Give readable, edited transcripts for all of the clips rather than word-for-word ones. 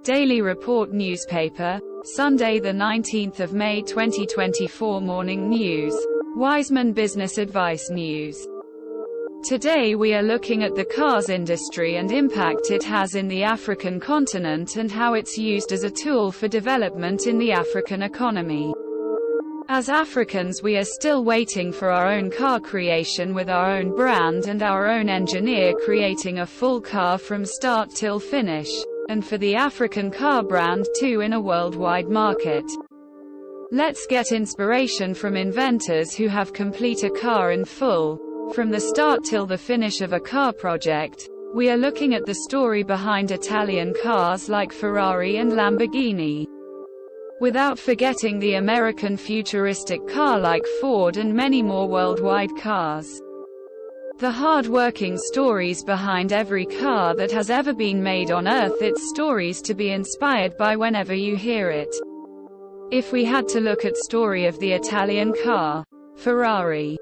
Daily Report newspaper, Sunday the 19th of May 2024 Morning News, Wiseman Business Advice News. Today we are looking at the cars industry and impact it has in the African continent and how it's used as a tool for development in the African economy. As Africans, we are still waiting for our own car creation with our own brand and our own engineer creating a full car from start till finish, and for the African car brand too in a worldwide market. Let's get inspiration from inventors who have complete a car in full, from the start till the finish of a car project. We are looking at the story behind Italian cars like Ferrari and Lamborghini. Without forgetting the American futuristic car like Ford and many more worldwide cars. The hard-working stories behind every car that has ever been made on Earth, it's stories to be inspired by whenever you hear it. If we had to look at story of the Italian car, Ferrari.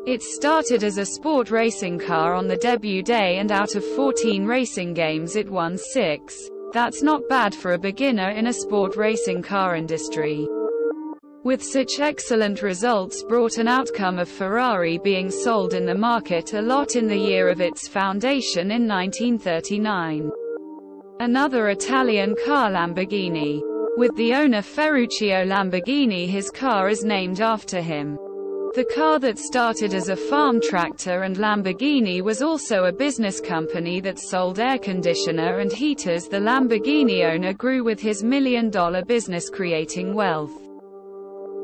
It started as a sport racing car on the debut day and out of 14 racing games it won 6. That's not bad for a beginner in a sport racing car industry. With such excellent results brought an outcome of Ferrari being sold in the market a lot in the year of its foundation in 1939. Another Italian car, Lamborghini. With the owner Ferruccio Lamborghini, his car is named after him. The car that started as a farm tractor, and Lamborghini was also a business company that sold air conditioner and heaters. The Lamborghini owner grew with his million-dollar business creating wealth.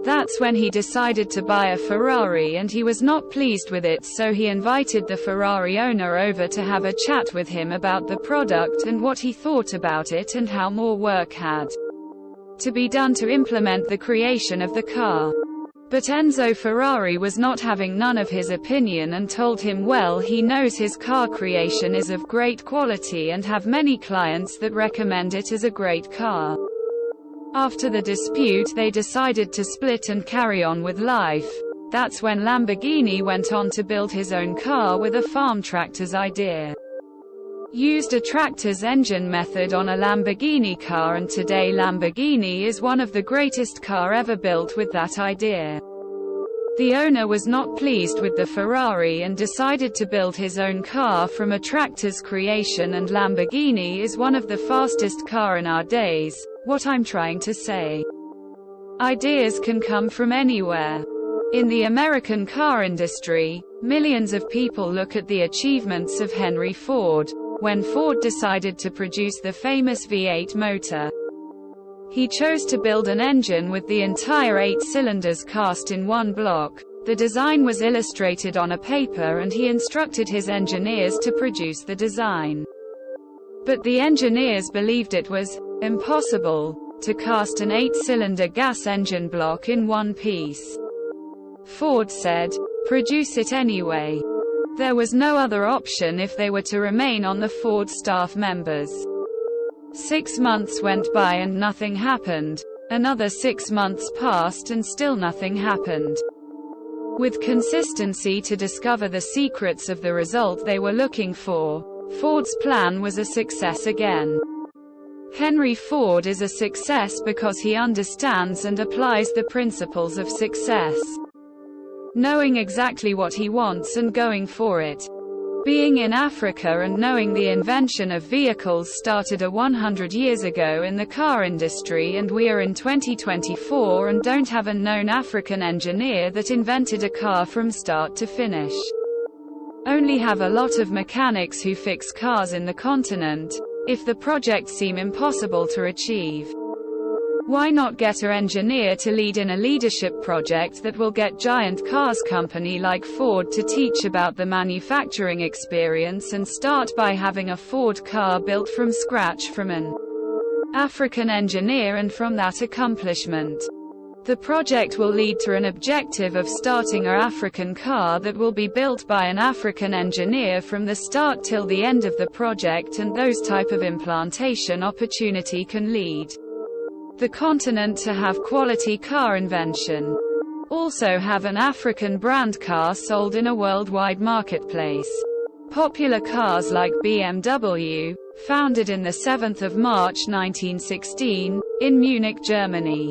That's when he decided to buy a Ferrari, and he was not pleased with it, so he invited the Ferrari owner over to have a chat with him about the product and what he thought about it and how more work had to be done to implement the creation of the car. But Enzo Ferrari was not having none of his opinion and told him, well, he knows his car creation is of great quality and have many clients that recommend it as a great car. After the dispute, they decided to split and carry on with life. That's when Lamborghini went on to build his own car with a farm tractor's idea. Used a tractor's engine method on a Lamborghini car, and today Lamborghini is one of the greatest car ever built with that idea. The owner was not pleased with the Ferrari and decided to build his own car from a tractor's creation, and Lamborghini is one of the fastest car in our days. What I'm trying to say. Ideas can come from anywhere. In the American car industry, millions of people look at the achievements of Henry Ford. When Ford decided to produce the famous V8 motor, he chose to build an engine with the entire 8 cylinders cast in one block. The design was illustrated on a paper and he instructed his engineers to produce the design. But the engineers believed it was impossible to cast an 8-cylinder gas engine block in one piece. Ford said, "Produce it anyway." There was no other option if they were to remain on the Ford staff members. 6 months went by and nothing happened. Another 6 months passed and still nothing happened. With consistency to discover the secrets of the result they were looking for, Ford's plan was a success again. Henry Ford is a success because he understands and applies the principles of success. Knowing exactly what he wants and going for it. Being in Africa and knowing the invention of vehicles started 100 years ago in the car industry, and we are in 2024 and don't have a known African engineer that invented a car from start to finish. Only have a lot of mechanics who fix cars in the continent. If the projects seem impossible to achieve, why not get an engineer to lead in a leadership project that will get giant cars company like Ford to teach about the manufacturing experience and start by having a Ford car built from scratch from an African engineer, and from that accomplishment, the project will lead to an objective of starting an African car that will be built by an African engineer from the start till the end of the project, and those type of implantation opportunity can lead the continent to have quality car invention. Also have an African brand car sold in a worldwide marketplace. Popular cars like BMW, founded in the 7th of March 1916, in Munich, Germany.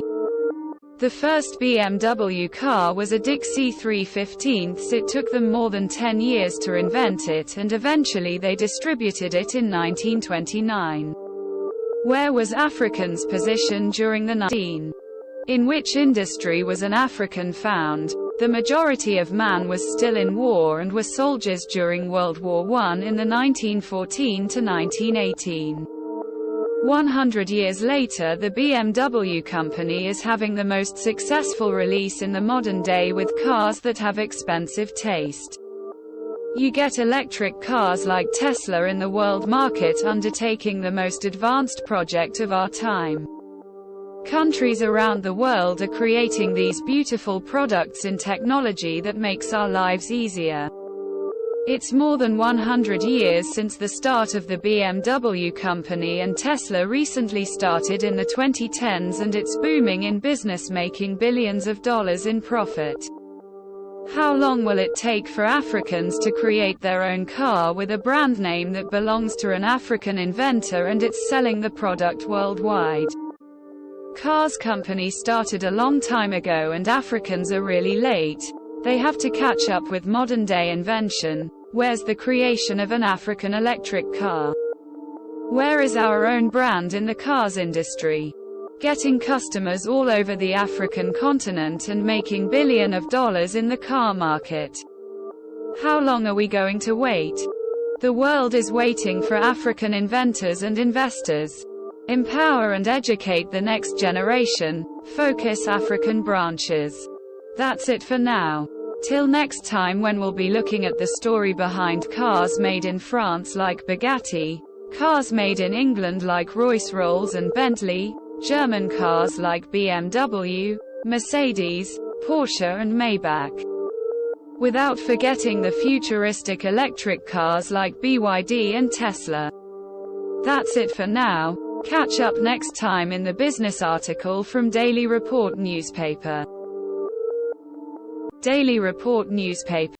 The first BMW car was a Dixie 315. It took them more than 10 years to invent it, and eventually they distributed it in 1929. Where was African's position during the 19th? In which industry was an African found? The majority of man was still in war and were soldiers during World War I in the 1914 to 1918. 100 years later, the BMW company is having the most successful release in the modern day with cars that have expensive taste. You get electric cars like Tesla in the world market, undertaking the most advanced project of our time. Countries around the world are creating these beautiful products in technology that makes our lives easier. It's more than 100 years since the start of the BMW company, and Tesla recently started in the 2010s, and it's booming in business, making billions of dollars in profit. How long will it take for Africans to create their own car with a brand name that belongs to an African inventor and it's selling the product worldwide? Cars companies started a long time ago, and Africans are really late. They have to catch up with modern day invention. Where's the creation of an African electric car? Where is our own brand in the cars industry? Getting customers all over the African continent and making billions of dollars in the car market. How long are we going to wait? The world is waiting for African inventors and investors. Empower and educate the next generation. Focus African branches. That's it for now. Till next time, when we'll be looking at the story behind cars made in France like Bugatti, cars made in England like Rolls-Royce and Bentley, German cars like BMW, Mercedes, Porsche and Maybach. Without forgetting the futuristic electric cars like BYD and Tesla. That's it for now. Catch up next time in the business article from Daily Report newspaper. Daily Report newspaper.